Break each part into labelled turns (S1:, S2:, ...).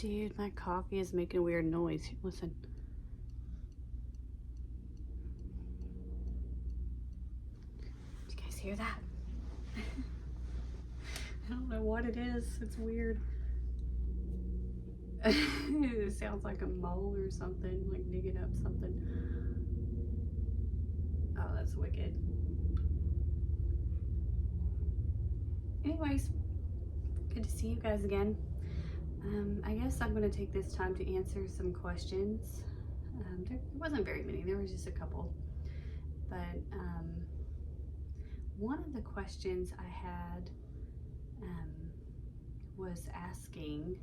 S1: Dude, my coffee is making a weird noise. Listen. Did you guys hear that? I don't know what it is. It's weird. It sounds like a mole or something, like digging up something. Oh, that's wicked. Anyways, good to see you guys again. I guess I'm going to take this time to answer some questions. There wasn't very many, there was just a couple. But one of the questions I had was asking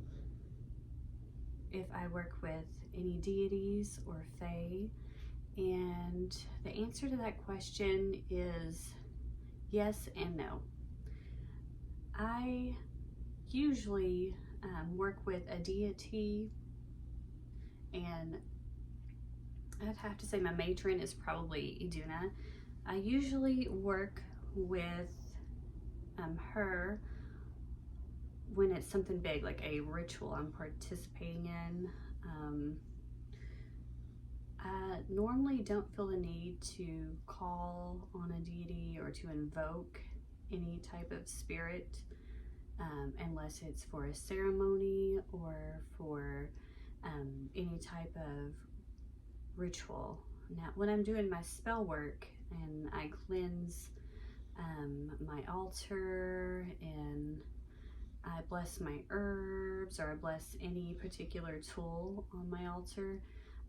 S1: if I work with any deities or fae, and the answer to that question is yes and no. I usually work with a deity, and I'd have to say my matron is probably Iduna. I usually work with her when it's something big, like a ritual I'm participating in. I normally don't feel the need to call on a deity or to invoke any type of spirit unless it's for a ceremony or for any type of ritual. Now, when I'm doing my spell work and I cleanse my altar and I bless my herbs or I bless any particular tool on my altar,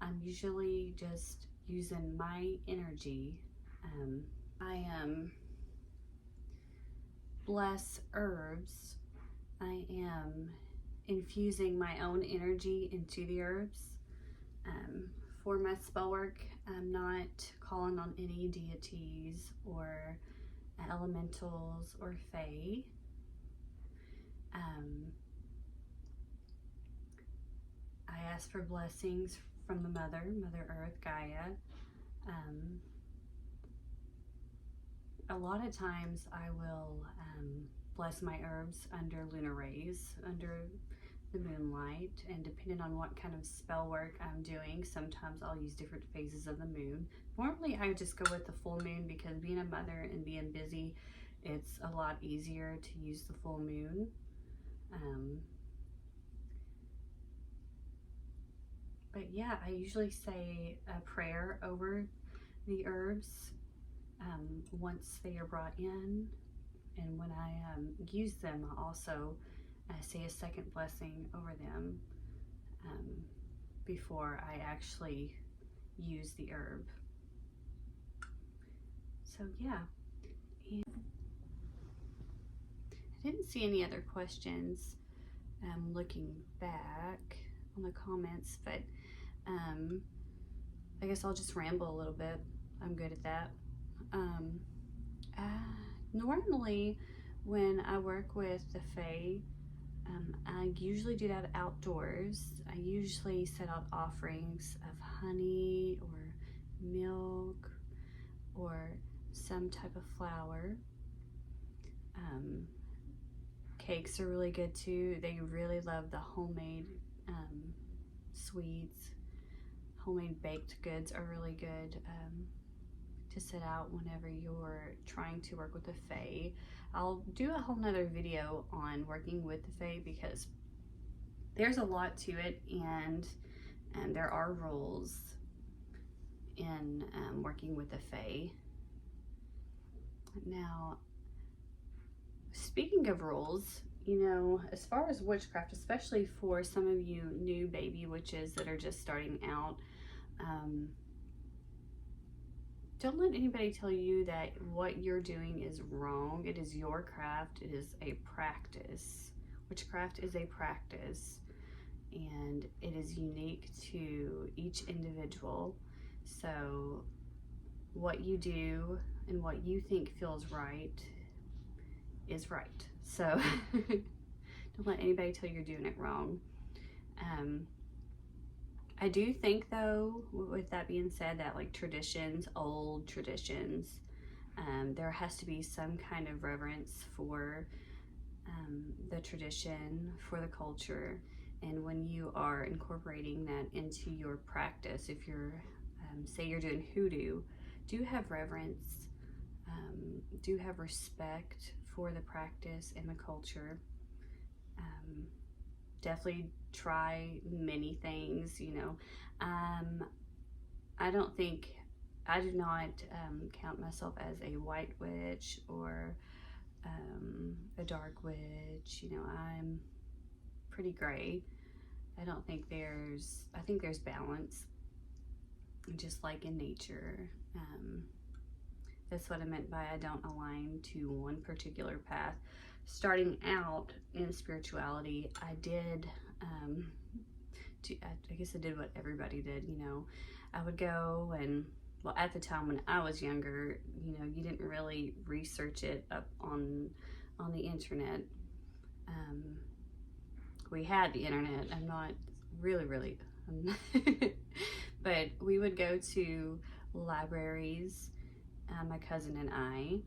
S1: I'm usually just using my energy. I bless herbs. I am infusing my own energy into the herbs. For my spell work, I'm not calling on any deities or elementals or fae. I ask for blessings from the Mother Earth, Gaia. A lot of times I will bless my herbs under lunar rays, under the moonlight, and depending on what kind of spell work I'm doing, sometimes I'll use different phases of the moon. Normally I just go with the full moon because being a mother and being busy, it's a lot easier to use the full moon. But yeah, I usually say a prayer over the herbs once they are brought in, and when I use them, I also say a second blessing over them before I actually use the herb. So yeah, and I didn't see any other questions looking back on the comments, but I guess I'll just ramble a little bit. I'm good at that. Normally when I work with the fae, I usually do that outdoors. I usually set out offerings of honey or milk or some type of flour. Cakes are really good too. They really love the homemade sweets. Homemade baked goods are really good to set out whenever you're trying to work with the fae. I'll do a whole nother video on working with the fae because there's a lot to it, and there are rules in working with the fae. Now, speaking of rules, you know, as far as witchcraft, especially for some of you new baby witches that are just starting out, don't let anybody tell you that what you're doing is wrong. It is your craft. It is a practice. Witchcraft is a practice, and it is unique to each individual. So what you do and what you think feels right is right. So don't let anybody tell you you're doing it wrong. I do think, though, with that being said, that like traditions, old traditions, there has to be some kind of reverence for the tradition, for the culture. And when you are incorporating that into your practice, if you're, say you're doing hoodoo, do have reverence, do have respect for the practice and the culture. Definitely try many things, you know. I do not count myself as a white witch or a dark witch. You know, I'm pretty gray. I think there's balance, just like in nature. That's what I meant by I don't align to one particular path. Starting out in spirituality, I did, I guess I did what everybody did, you know. I would go and, well, at the time when I was younger, you know, you didn't really research it up on the internet. We had the internet. I'm not really, but we would go to libraries, my cousin and I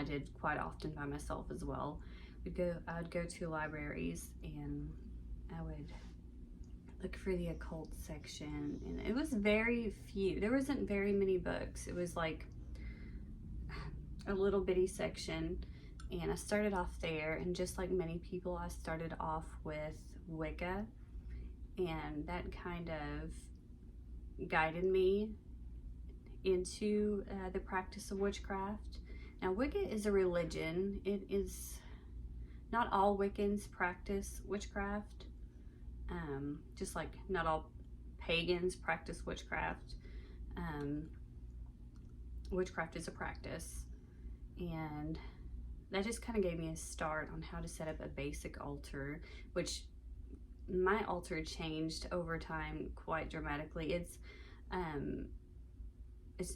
S1: did quite often by myself as well. I would go to libraries and I would look for the occult section, and it was very few. There wasn't very many books. It was like a little bitty section, and I started off there, and just like many people, I started off with Wicca, and that kind of guided me into the practice of witchcraft. Now, Wicca is a religion. It is not all Wiccans practice witchcraft, just like not all pagans practice witchcraft. Witchcraft is a practice, and that just kind of gave me a start on how to set up a basic altar, which my altar changed over time quite dramatically. It's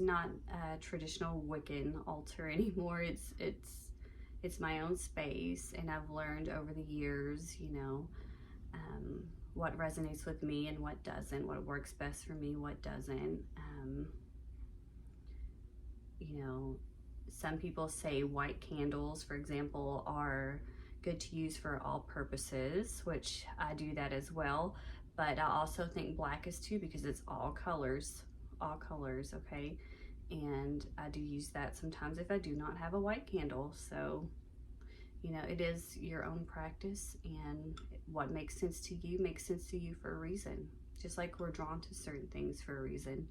S1: not a traditional Wiccan altar anymore. It's my own space, and I've learned over the years, you know, what resonates with me and what doesn't, what works best for me, what doesn't. You know, some people say white candles, for example, are good to use for all purposes, which I do that as well. But I also think black is too, because it's all colors, okay? And I do use that sometimes if I do not have a white candle. So, you know, it is your own practice, and what makes sense to you makes sense to you for a reason. Just like we're drawn to certain things for a reason.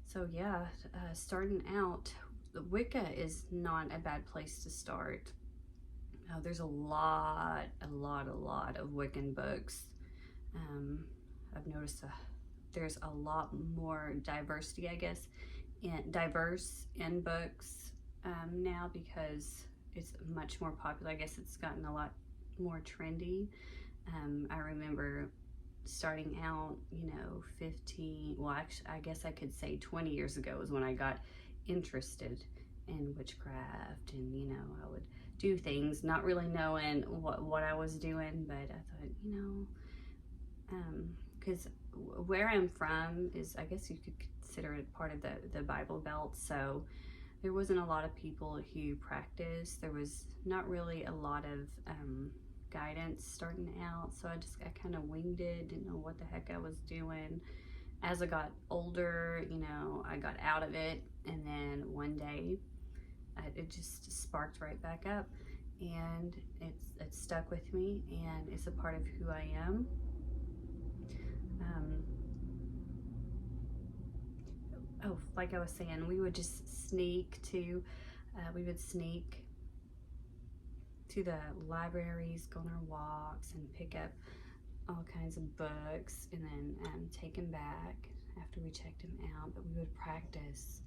S1: So yeah, starting out, Wicca is not a bad place to start. There's a lot of Wiccan books. I've noticed there's a lot more diversity, I guess, diverse in books now, because it's much more popular. I guess it's gotten a lot more trendy. I remember starting out, you know, 15, well, actually, I guess I could say 20 years ago is when I got interested in witchcraft, and, you know, I would do things not really knowing what I was doing, but I thought, you know, because where I'm from is, I guess you could consider it part of the Bible Belt, so there wasn't a lot of people who practiced. There was not really a lot of guidance starting out, so I kind of winged it, didn't know what the heck I was doing. As I got older, you know, I got out of it, and then one day it just sparked right back up, and it's stuck with me, and it's a part of who I am. Like I was saying, we would just sneak to the libraries, go on our walks, and pick up all kinds of books, and then take them back after we checked them out. But we would practice.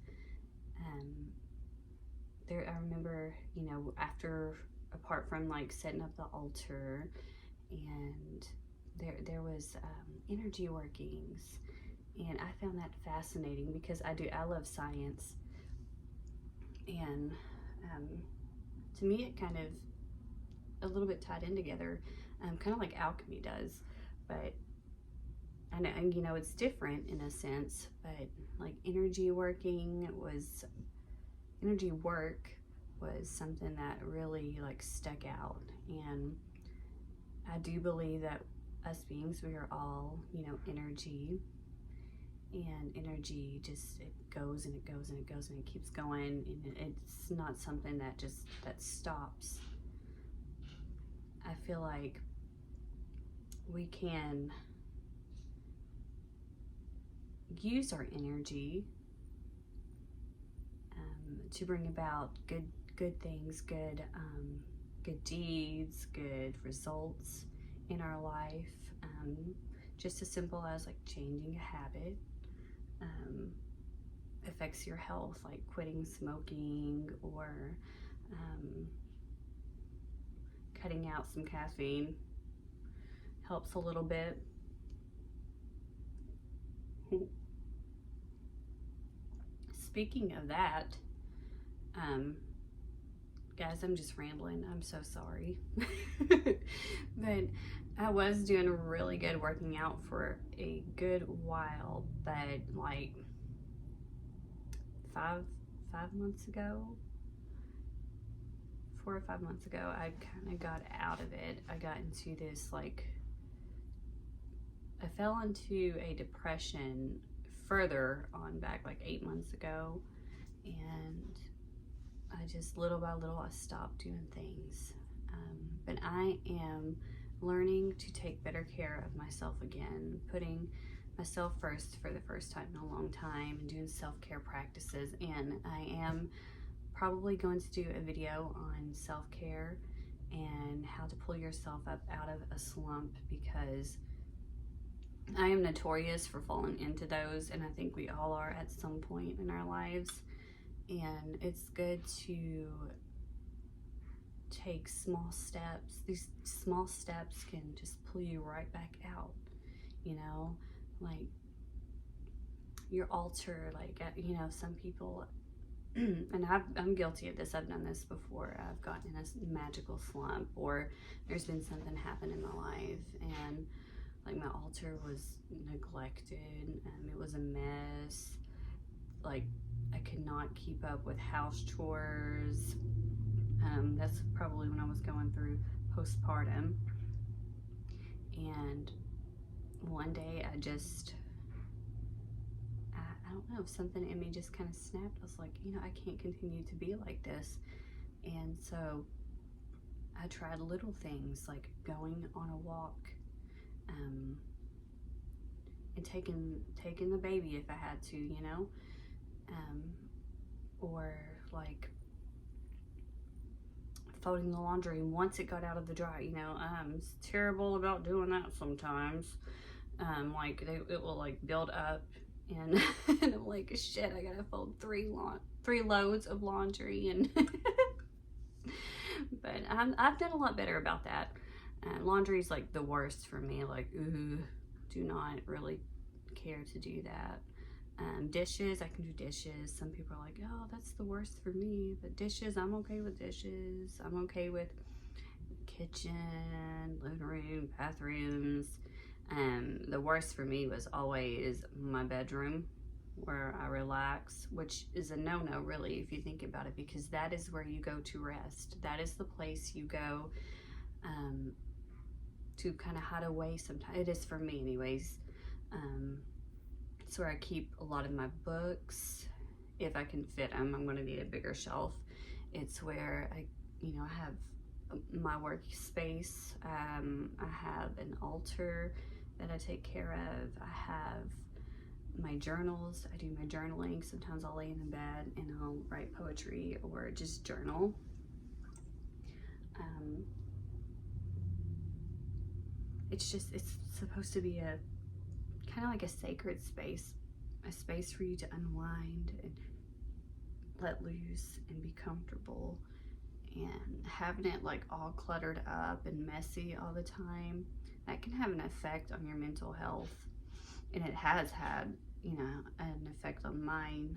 S1: I remember, you know, apart from like setting up the altar, and there was energy workings, and I found that fascinating because I love science, and to me it kind of a little bit tied in together, kind of like alchemy does, but I know, you know, it's different in a sense, but like energy work was something that really like stuck out. And I do believe that us beings, we are all, you know, energy, and energy just, it goes and it goes and it goes and it keeps going, and it's not something that just that stops. I feel like we can use our energy to bring about good things, good deeds, good results in our life. Just as simple as like changing a habit affects your health, like quitting smoking, or cutting out some caffeine helps a little bit. Speaking of that, guys, I'm just rambling. I'm so sorry. But I was doing really good working out for a good while, but like five months ago, 4 or 5 months ago, I kind of got out of it. I got into this, like, I fell into a depression further on back like 8 months ago, and I just little by little I stopped doing things. But I am learning to take better care of myself again, putting myself first for the first time in a long time, and doing self-care practices. And I am probably going to do a video on self-care and how to pull yourself up out of a slump, because I am notorious for falling into those, and I think we all are at some point in our lives. And it's good to take small steps. These small steps can just pull you right back out, you know, like your altar, like, you know, some people, and I'm guilty of this, I've done this before. I've gotten in a magical slump, or there's been something happen in my life, and like my altar was neglected, it was a mess. Like, I could not keep up with house chores. That's probably when I was going through postpartum. And one day I don't know, something in me just kind of snapped. I was like, you know, I can't continue to be like this. And so I tried little things like going on a walk, and taking the baby if I had to, you know, or like folding the laundry once it got out of the dryer. You know, I'm terrible about doing that sometimes. Like it will like build up, and, and I'm like, shit, I gotta fold three loads of laundry, and but I've done a lot better about that. Laundry's like the worst for me. Like, ooh, do not really care to do that. Dishes, I can do dishes. Some people are like, oh, that's the worst for me. But dishes, I'm okay with dishes. I'm okay with kitchen, living room, bathrooms. The worst for me was always my bedroom, where I relax, which is a no-no really if you think about it, because that is where you go to rest. That is the place you go to kind of hide away sometimes. It is for me anyways. It's where I keep a lot of my books. If I can fit them, I'm going to need a bigger shelf. It's where I have my workspace. I have an altar that I take care of. I have my journals. I do my journaling. Sometimes I'll lay in the bed and I'll write poetry or just journal. It's supposed to be a kind of like a sacred space, a space for you to unwind and let loose and be comfortable. And having it like all cluttered up and messy all the time, that can have an effect on your mental health. And it has had, an effect on mine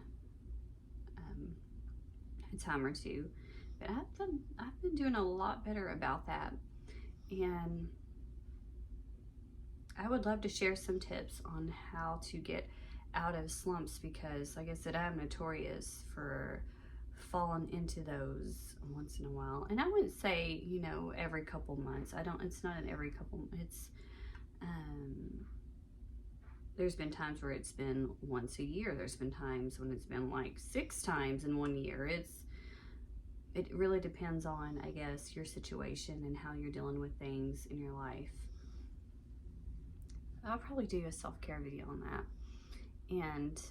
S1: a time or two. But I've been doing a lot better about that. And I would love to share some tips on how to get out of slumps, because like I said, I'm notorious for fallen into those once in a while. And I wouldn't say, you know, every couple months. It's not an every couple, there's been times where it's been once a year. There's been times when it's been like 6 times in 1 year. It really depends on, I guess, your situation and how you're dealing with things in your life. I'll probably do a self-care video on that. And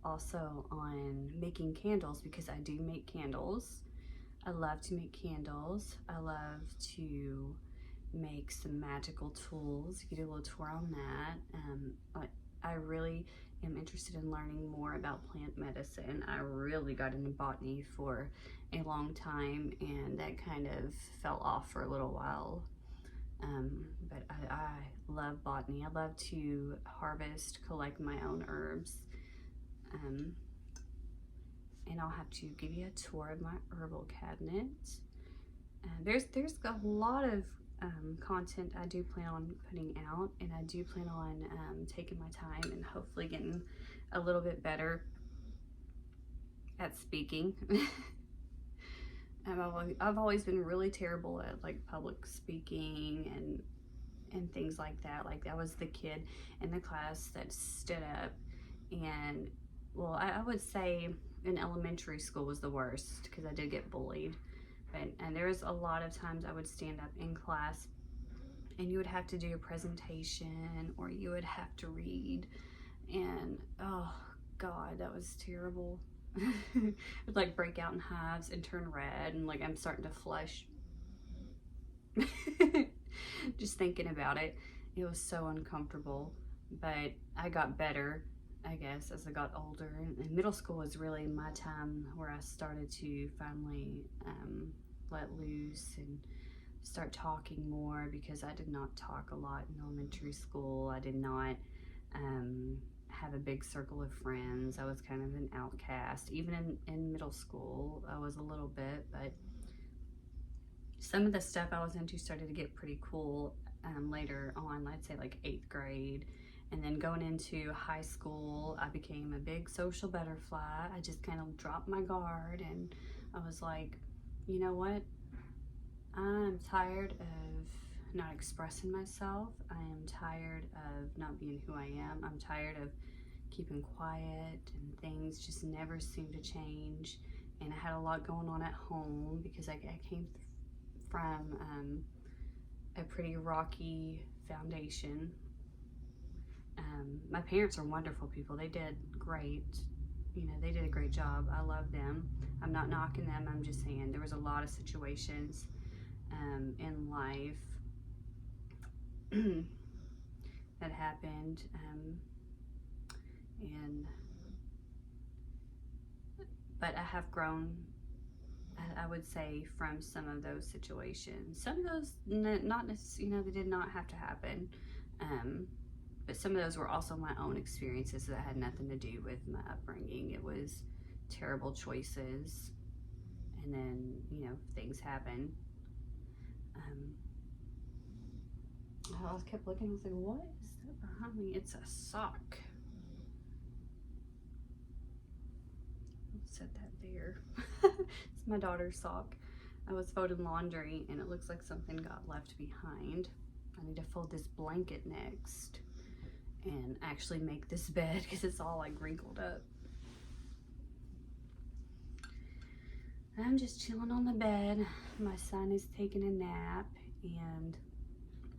S1: also on making candles, because I do make candles. I love to make candles. I love to make some magical tools. You can do a little tour on that. I really am interested in learning more about plant medicine. I really got into botany for a long time, and that kind of fell off for a little while. But I love botany. I love to harvest, collect my own herbs. And I'll have to give you a tour of my herbal cabinet. There's a lot of content I do plan on putting out, and I do plan on taking my time and hopefully getting a little bit better at speaking. I've always been really terrible at like public speaking and things like that. Like I was the kid in the class that stood up, and well, I would say in elementary school was the worst because I did get bullied. And there was a lot of times I would stand up in class and you would have to do a presentation or you would have to read, and oh God, that was terrible. It would like break out in hives and turn red, and like I'm starting to flush. Just thinking about it, it was so uncomfortable, but I got better, I guess, as I got older. And middle school was really my time where I started to finally let loose and start talking more, because I did not talk a lot in elementary school. I did not have a big circle of friends. I was kind of an outcast. Even in middle school, I was a little bit, but some of the stuff I was into started to get pretty cool later on, I'd say like 8th grade. And then going into high school, I became a big social butterfly. I just kind of dropped my guard, and I was like, you know what? I'm tired of not expressing myself. I am tired of not being who I am. I'm tired of keeping quiet, and things just never seem to change. And I had a lot going on at home because I came from a pretty rocky foundation. My parents are wonderful people. They did great. You know, they did a great job. I love them. I'm not knocking them. I'm just saying there was a lot of situations in life that happened, but I have grown, I would say, from some of those situations. Some of those, not necessarily, you know, they did not have to happen, but some of those were also my own experiences that had nothing to do with my upbringing. It was terrible choices, and then, you know, things happen. I kept looking, I was like, what is that behind me? It's a sock. I'll set that there. It's my daughter's sock. I was folding laundry and it looks like something got left behind. I need to fold this blanket next and actually make this bed because it's all like wrinkled up. I'm just chilling on the bed. My son is taking a nap, and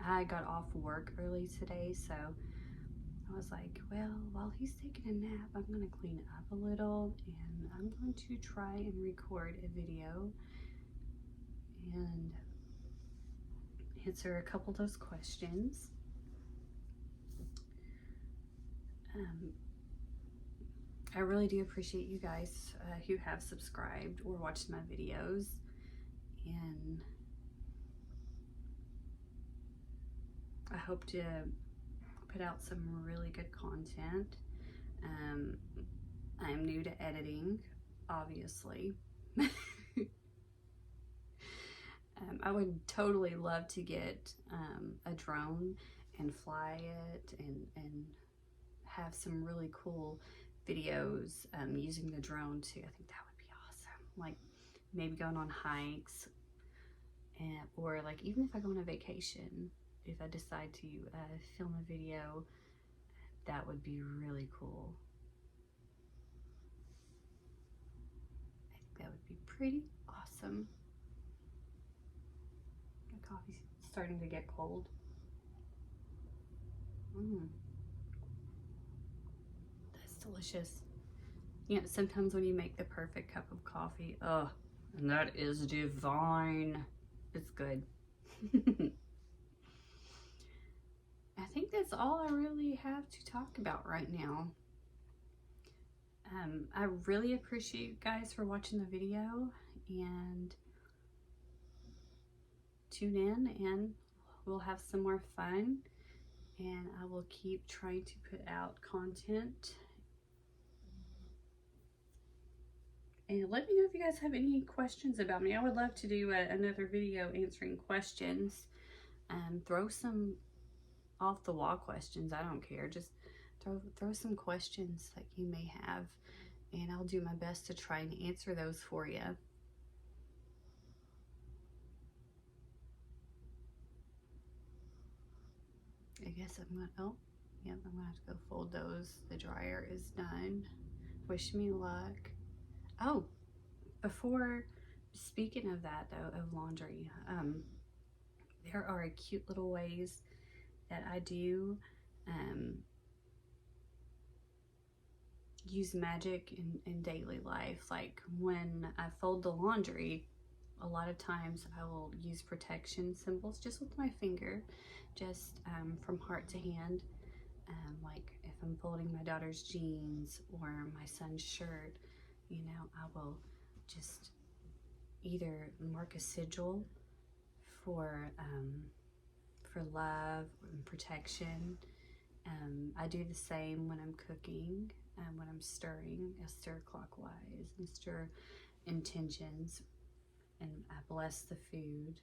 S1: I got off work early today, so I was like, well, while he's taking a nap, I'm gonna clean up a little, and I'm going to try and record a video and answer a couple of those questions. I really do appreciate you guys who have subscribed or watched my videos, and I hope to put out some really good content. I'm new to editing, obviously. I would totally love to get a drone and fly it and have some really cool videos using the drone too. I think that would be awesome. like maybe going on hikes, and or like even if I go on a vacation, if I decide to film a video, that would be really cool. I think that would be pretty awesome. The coffee's starting to get cold. That's delicious. You know, sometimes when you make the perfect cup of coffee, oh, and that is divine. It's good. I think that's all I really have to talk about right now. I really appreciate you guys for watching the video, and tune in and we'll have some more fun, and I will keep trying to put out content. And let me know if you guys have any questions about me. I would love to do another video answering questions. Throw some off the wall questions. I don't care. Just throw some questions that you may have, and I'll do my best to try and answer those for you. I guess I'm gonna, oh, yeah, I'm gonna have to go fold those. The dryer is done. Wish me luck. Oh, before, speaking of that though, of laundry, there are cute little ways that I do use magic in daily life. Like when I fold the laundry, a lot of times I will use protection symbols just with my finger, just from heart to hand. Like if I'm folding my daughter's jeans or my son's shirt, you know, I will just either mark a sigil for love and protection. I do the same when I'm cooking, when I'm stirring. I stir clockwise and stir intentions, and I bless the food.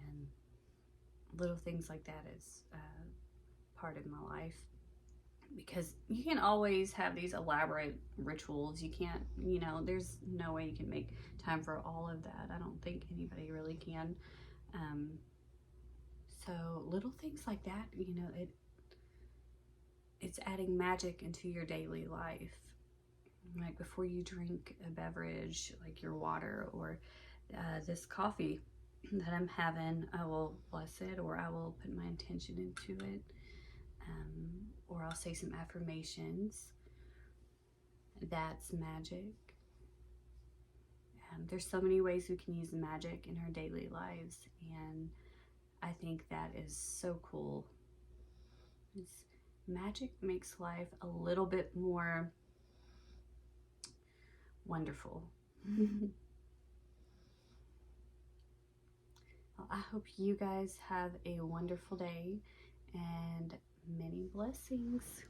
S1: And little things like that is part of my life, because you can't always have these elaborate rituals. You can't, you know, there's no way you can make time for all of that. I don't think anybody really can. So little things like that, you know, it's adding magic into your daily life. Like before you drink a beverage like your water or this coffee that I'm having, I will bless it, or I will put my intention into it, or I'll say some affirmations. That's magic. There's so many ways we can use magic in our daily lives, and I think that is so cool. Magic makes life a little bit more wonderful. Well, I hope you guys have a wonderful day and many blessings.